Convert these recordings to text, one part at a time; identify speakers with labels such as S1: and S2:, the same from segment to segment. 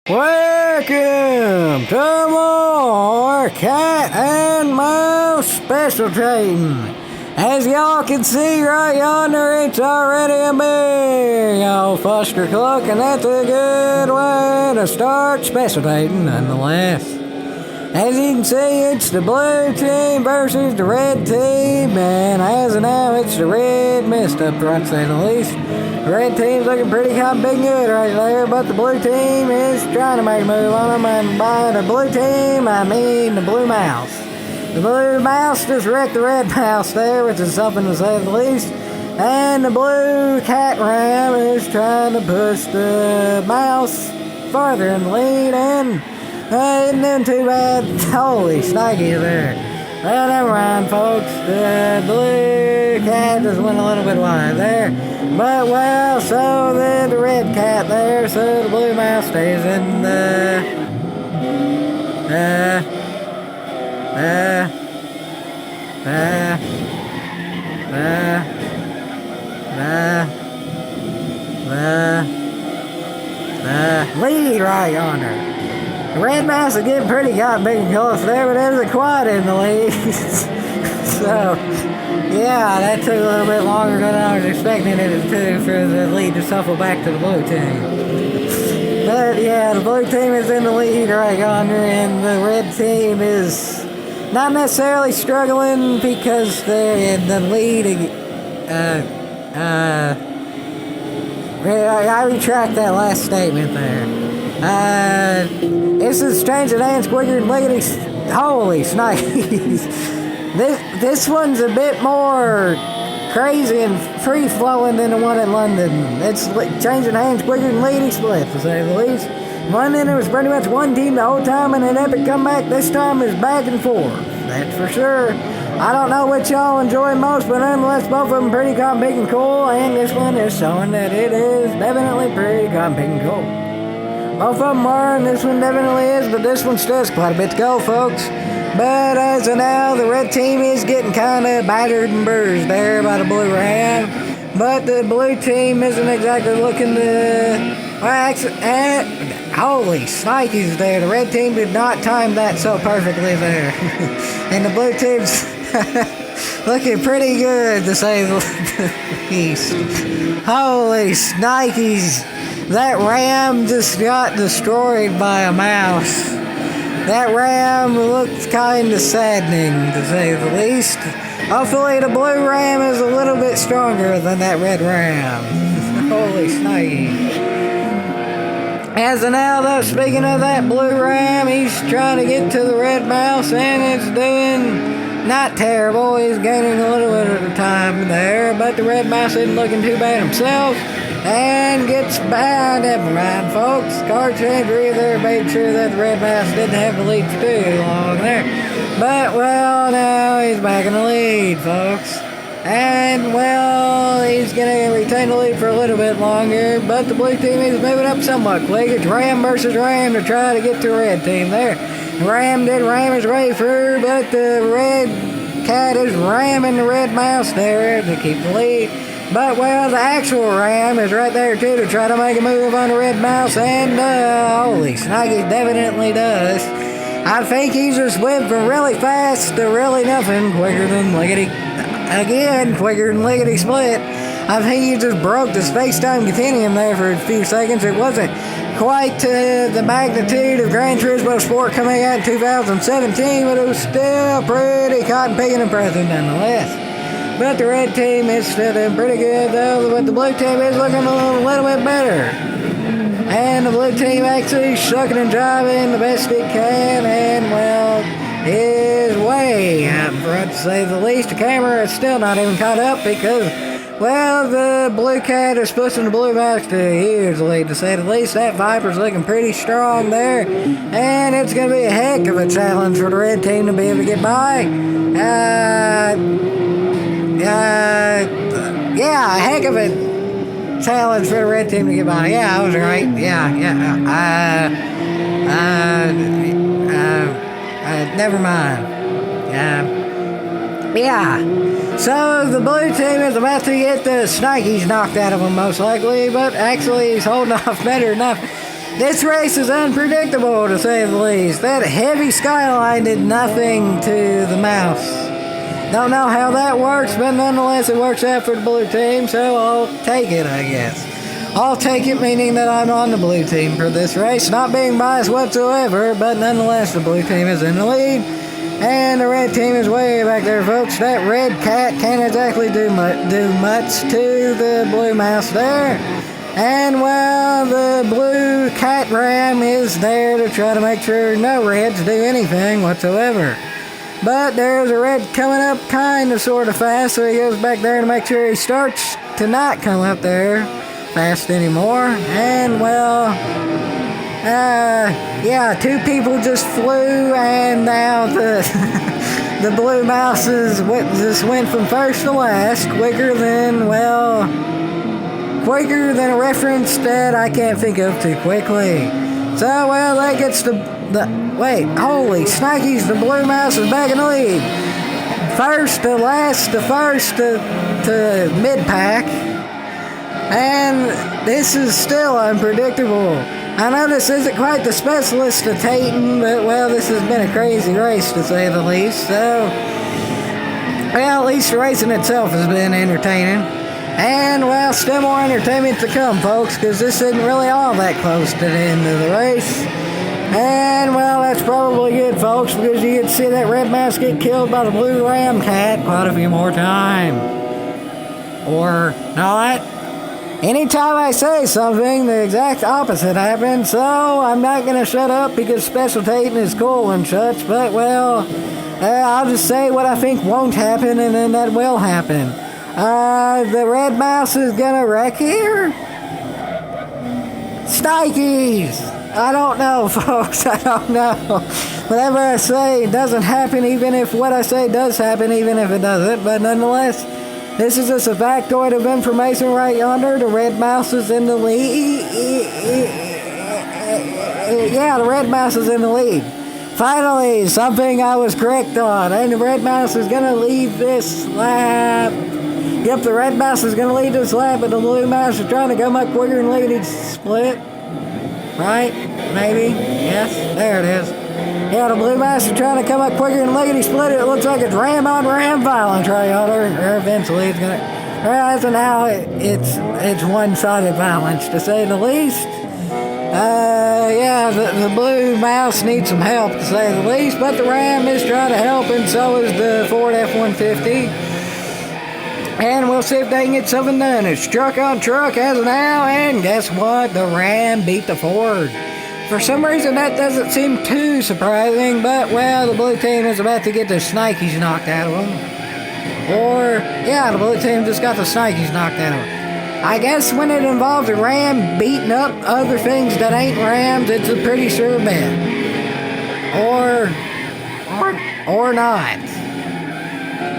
S1: Welcome to more Cat and Mouse Specialtatin. As y'all can see right yonder, it's already a big old Foster Cluck, and that's a good way to start Specialtatin nonetheless. As you can see, it's the blue team versus the red team, and as of now, it's the red mist up front, to say the least. The red team's looking pretty big and good right there, but the blue team is trying to make a move on them, and by the blue team, I mean the blue mouse. The blue mouse just wrecked the red mouse there, which is something to say the least, and the blue cat ram is trying to push the mouse farther in the lead, and isn't doing too bad. Holy shnikey there. Well, never mind, folks. The blue cat just went a little bit wide there. But, well, so did the red cat there. So the blue mouse stays in the... lead right yonder. The red mouse is getting pretty big and close there, but there's a quad in the lead. So, yeah, that took a little bit longer than I was expecting it to for the lead to shuffle back to the blue team. But, yeah, the blue team is in the lead right yonder, and the red team is not necessarily struggling because they're in the lead. I retract that last statement there. This is changing hands quicker than lickety. Holy snikes. This one's a bit more crazy and free flowing than the one in London. It's changing hands quicker than lickety split, to say the least. London, it was pretty much one team the whole time, and an epic comeback this time is back and forth. That's for sure. I don't know which y'all enjoy most, but nonetheless, both of them pretty big and cool, and this one is showing that it is definitely pretty big and cool. Both of them are, and this one definitely is, but this one still has quite a bit to go, folks. But as of now, the red team is getting kind of battered and bruised there by the blue ram. But the blue team isn't exactly looking to... holy snikes there. The red team did not time that so perfectly there. And the blue team's looking pretty good, to say the least. Holy snikes. That ram just got destroyed by a mouse. That ram looks kind of saddening, to say the least. Hopefully the blue ram is a little bit stronger than that red ram. Holy snikey. As of now, though, speaking of that blue ram, he's trying to get to the red mouse, and it's doing not terrible. He's gaining a little bit of time there, but the red mouse isn't looking too bad himself. And gets by. Never mind, folks. Card changer there made sure that the red mouse didn't have the lead for too long there. But, well, now he's back in the lead, folks. And, well, he's going to retain the lead for a little bit longer. But the blue team is moving up somewhat quick. It's ram versus ram to try to get to the red team there. Ram did ram his way through, but the red cat is ramming the red mouse there to keep the lead. But, well, the actual ram is right there, too, to try to make a move on the red mouse, and, holy snuggy, definitely does. I think he just went from really fast to really nothing, quicker than lickety split. I think he just broke the space-time continuum there for a few seconds. It wasn't quite to the magnitude of Gran Turismo Sport coming out in 2017, but it was still pretty cotton-picking impressive nonetheless. But the red team is still doing pretty good, though, but the blue team is looking a little bit better. And the blue team actually shucking and driving the best it can, and, well, is way out in front, to say the least. The camera is still not even caught up because, well, the blue cat is pushing the blue mouse to a huge lead, to say the least. That Viper's looking pretty strong there, and it's going to be a heck of a challenge for the red team to be able to get by. Yeah, a heck of a challenge for the red team to get by. Yeah, I was right. Never mind. Yeah. So the blue team is about to get the Snikes knocked out of him, most likely, but actually he's holding off better enough. This race is unpredictable, to say the least. That heavy skyline did nothing to the mouse. Don't know how that works, but nonetheless it works out for the blue team, so I'll take it, I guess. I'll take it, meaning that I'm on the blue team for this race. Not being biased whatsoever, but nonetheless the blue team is in the lead. And the red team is way back there, folks. That red cat can't exactly do much to the blue mouse there. And, well, the blue cat ram is there to try to make sure no reds do anything whatsoever. But there's a red coming up kind of sort of fast, so he goes back there to make sure he starts to not come up there fast anymore. And, well, yeah, two people just flew, and now the the blue mouses just went from first to last quicker than a reference that I can't think of too quickly. So, well, that gets wait, holy snikes, the blue mouse is back in the lead. First to last, the first to mid-pack. And this is still unpredictable. I know this isn't quite the Specialtatin, but, well, this has been a crazy race, to say the least. So, well, at least the racing itself has been entertaining. And, well, still more entertainment to come, folks, because this isn't really all that close to the end of the race. And, well, that's probably good, folks, because you get to see that red mouse get killed by the blue ram cat quite a few more times. Or not. Anytime I say something, the exact opposite happens, so I'm not going to shut up because Specialtatin is cool and such, but, well, I'll just say what I think won't happen, and then that will happen. The red mouse is going to wreck here? Snikes! I don't know, folks, I don't know. Whatever I say doesn't happen, even if what I say does happen, even if it doesn't, but nonetheless, this is just a factoid of information right yonder. The red mouse is in the lead. Yeah, the red mouse is in the lead. Finally, something I was correct on. And the red mouse is going to lead this lap. Yep, the red mouse is going to lead this lap, but the blue mouse is trying to come up quicker and lead it split. Right? Maybe? Yes? There it is. Yeah, the blue mouse is trying to come up quicker and lickety split it. It looks like it's ram on ram violence right yonder. Or eventually it's gonna. Well, as of now, it's one-sided violence, to say the least. Yeah, the blue mouse needs some help, to say the least, but the ram is trying to help, and so is the Ford F-150. And we'll see if they can get something done. It's truck on truck as of now, and guess what? The ram beat the Ford. For some reason, that doesn't seem too surprising, but, well, the blue team is about to get their Snikes knocked out of them. Or, yeah, the blue team just got the Snikes knocked out of them. I guess when it involves a ram beating up other things that ain't rams, it's a pretty sure bet. Or not.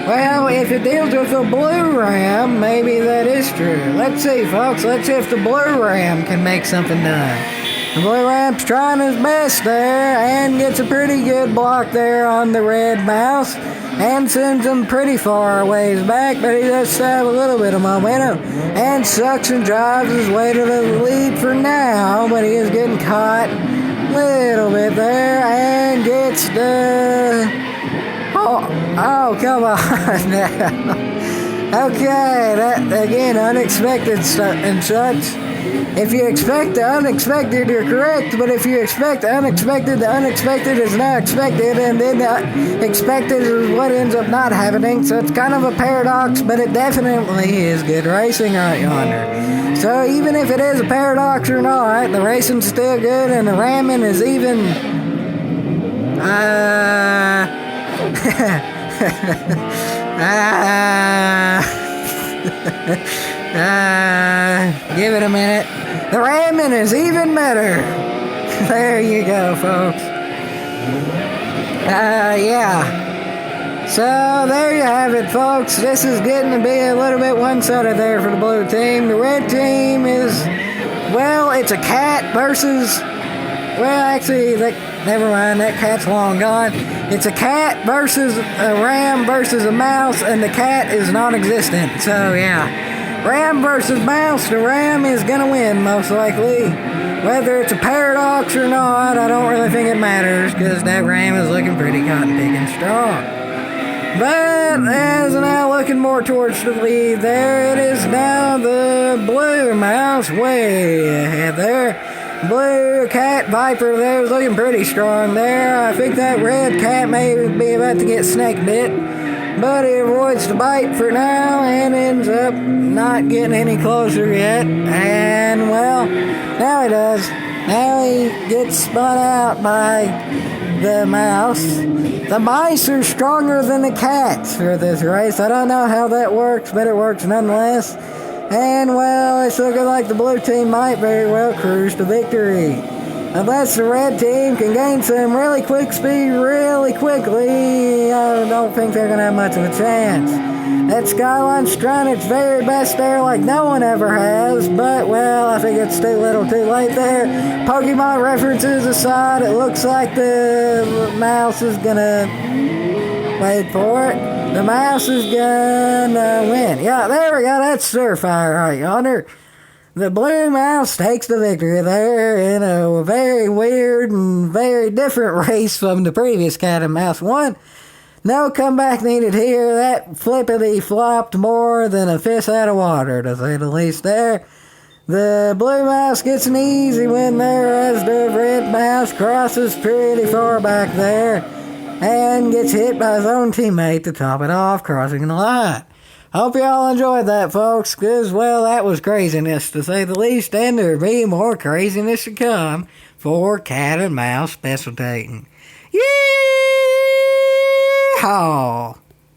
S1: Well, if it deals with a blue ram, maybe that is true. Let's see, folks. Let's see if the blue ram can make something done. The blue ram's trying his best there and gets a pretty good block there on the red mouse and sends him pretty far ways back, but he does have a little bit of momentum and sucks and drives his way to the lead for now, but he is getting caught a little bit there and gets the... Oh, come on now. Okay, that, again, unexpected and such. If you expect the unexpected, you're correct, but if you expect the unexpected is now expected, and then the expected is what ends up not happening, so it's kind of a paradox, but it definitely is good racing right yonder. So even if it is a paradox or not, the racing's still good, and the ramming is even... give it a minute. The ramming is even better. There you go, folks. Yeah. So there you have it, folks. This is getting to be a little bit one-sided there for the blue team. The red team is, well, it's a cat versus, well, actually, never mind, that cat's long gone. It's a cat versus a ram versus a mouse, and the cat is non-existent. So, yeah. Ram versus mouse, the ram is going to win, most likely. Whether it's a paradox or not, I don't really think it matters, because that ram is looking pretty cotton picking strong. But as now looking more towards the lead there, it is now the blue mouse way ahead there. Blue cat viper there is looking pretty strong there. I think that red cat may be about to get snake bit, but he avoids the bite for now and ends up not getting any closer yet. And well, now he does. Now he gets spun out by the mouse. The mice are stronger than the cats for this race. I don't know how that works, but it works nonetheless. And well, it's looking like the blue team might very well cruise to victory. Unless the red team can gain some really quick speed really quickly, I don't think they're going to have much of a chance. That Skyline's trying its very best there like no one ever has, but well, I think it's too little too late there. Pokemon references aside, it looks like the mouse is going to wait for it. The mouse is gonna win. Yeah, there we go. That's Surefire right yonder. The blue mouse takes the victory there in a very weird and very different race from the previous cat and mouse one. No comeback needed here. That flippity flopped more than a fish out of water, to say the least there. The blue mouse gets an easy win there as the red mouse crosses pretty far back there and gets hit by his own teammate to top it off, crossing the line. Hope y'all enjoyed that, folks, because, well, that was craziness, to say the least, and there'll be more craziness to come for Cat and Mouse Specialtatin. Yeehaw!